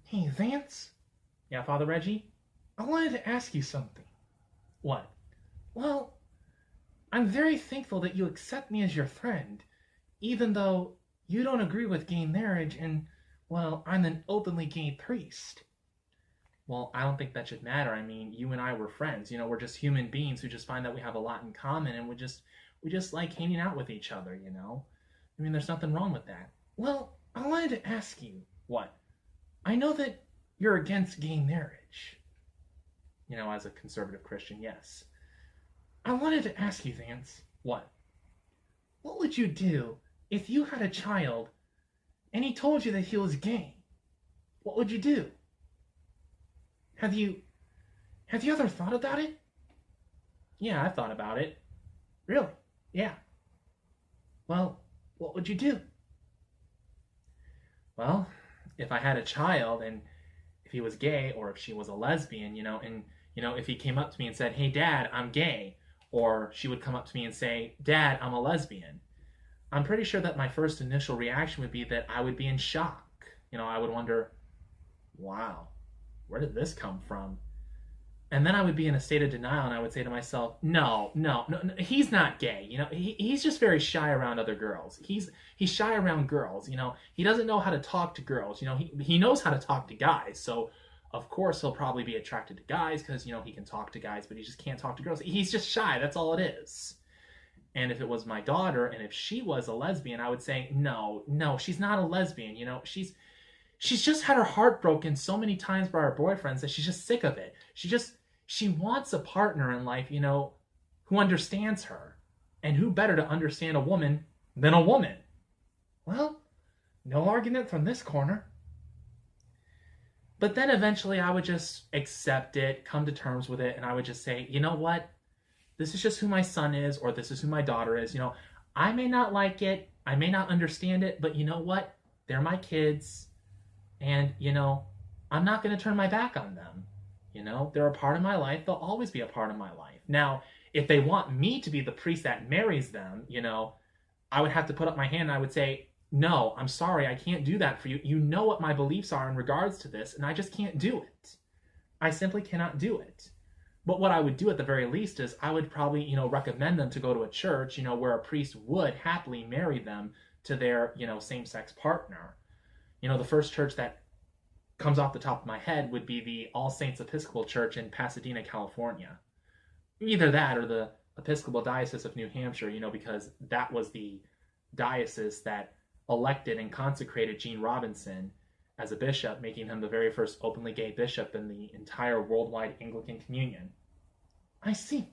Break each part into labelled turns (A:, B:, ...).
A: Hey, Vance,
B: Yeah, Father Reggie?
A: I wanted to ask you something.
B: What?
A: Well, I'm very thankful that you accept me as your friend, even though you don't agree with gay marriage and, well, I'm an openly gay priest.
B: Well, I don't think that should matter. I mean, you and I were friends. We're just human beings who just find that we have a lot in common and we just like hanging out with each other. I mean, there's nothing wrong with that.
A: Well, I wanted to ask you.
B: What?
A: I know that you're against gay marriage.
B: As a conservative Christian, yes.
A: I wanted to ask you, Vance,
B: What?
A: what would you do if you had a child and he told you that he was gay? What would you do? Have you have you ever thought about it?
B: Yeah, I've thought about it.
A: Really?
B: Yeah.
A: Well, what would you do?
B: Well, if I had a child and if he was gay or if she was a lesbian, if he came up to me and said, "Hey, Dad, I'm gay," or she would come up to me and say, "Dad, I'm a lesbian," I'm pretty sure that my first initial reaction would be that I would be in shock. I would wonder, wow, where did this come from? And then I would be in a state of denial and I would say to myself, no, no, no, no, he's not gay. He's just very shy around other girls. He's shy around girls. He doesn't know how to talk to girls. He knows how to talk to guys. So of course he'll probably be attracted to guys because he can talk to guys, but he just can't talk to girls. He's just shy. That's all it is. And if it was my daughter and if she was a lesbian, I would say, no, no, she's not a lesbian. She's just had her heart broken so many times by her boyfriends that she's just sick of it. She wants a partner in life, who understands her. And who better to understand a woman than a woman?
A: Well, no argument from this corner.
B: But then eventually I would just accept it, come to terms with it, and I would just say, you know what? This is just who my son is, or this is who my daughter is. I may not like it, I may not understand it, but you know what? They're my kids, and, I'm not going to turn my back on them. They're a part of my life. They'll always be a part of my life. Now, if they want me to be the priest that marries them, I would have to put up my hand and I would say, no, I'm sorry, I can't do that for you. You know what my beliefs are in regards to this, and I just can't do it. I simply cannot do it. But what I would do at the very least is I would probably, recommend them to go to a church, where a priest would happily marry them to their, same-sex partner. The first church that comes off the top of my head would be the All Saints Episcopal Church in Pasadena, California. Either that or the Episcopal Diocese of New Hampshire, because that was the diocese that elected and consecrated Gene Robinson as a bishop, making him the very first openly gay bishop in the entire worldwide Anglican Communion.
A: I see.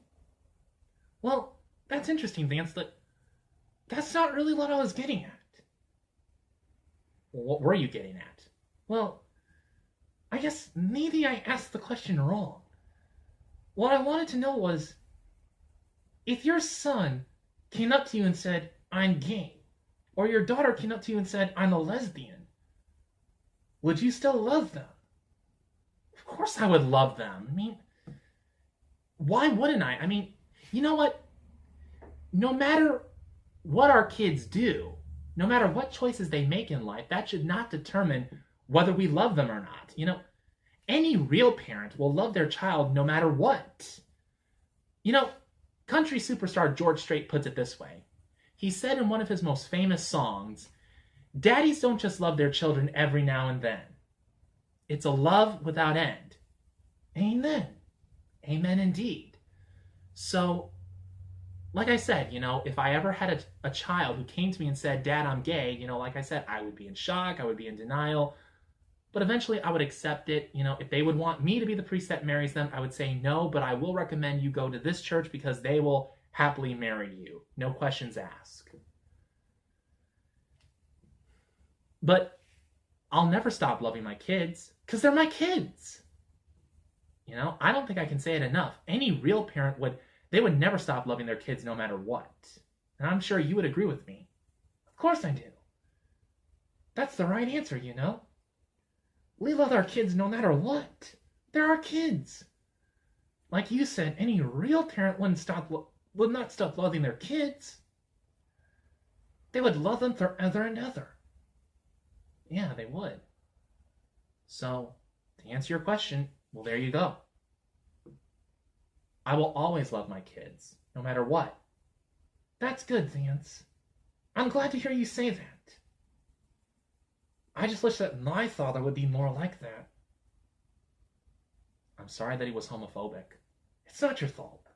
A: Well, that's interesting, Vance, but that's not really what I was getting at.
B: What were you getting at?
A: Well, I guess maybe I asked the question wrong. What I wanted to know was, if your son came up to you and said, I'm gay, or your daughter came up to you and said, I'm a lesbian, would you still love them?
B: Of course I would love them. I mean, why wouldn't I? I mean, you know what? No matter what our kids do, no matter what choices they make in life, that should not determine whether we love them or not. Any real parent will love their child no matter what. Country superstar George Strait puts it this way. He said in one of his most famous songs, "Daddies don't just love their children every now and then. It's a love without end."
A: Amen.
B: Amen indeed. So, like I said, if I ever had a child who came to me and said, "Dad, I'm gay," like I said, I would be in shock, I would be in denial. But eventually I would accept it. If they would want me to be the priest that marries them, I would say no, but I will recommend you go to this church because they will happily marry you. No questions asked. But I'll never stop loving my kids because they're my kids. I don't think I can say it enough. Any real parent they would never stop loving their kids no matter what. And I'm sure you would agree with me.
A: Of course I do. That's the right answer, We love our kids no matter what. They're our kids. Like you said, any real parent would not stop loving their kids. They would love them forever and ever.
B: Yeah, they would. So, to answer your question, well, there you go. I will always love my kids, no matter what.
A: That's good, Vance. I'm glad to hear you say that. I just wish that my father would be more like that.
B: I'm sorry that he was homophobic.
A: It's not your fault.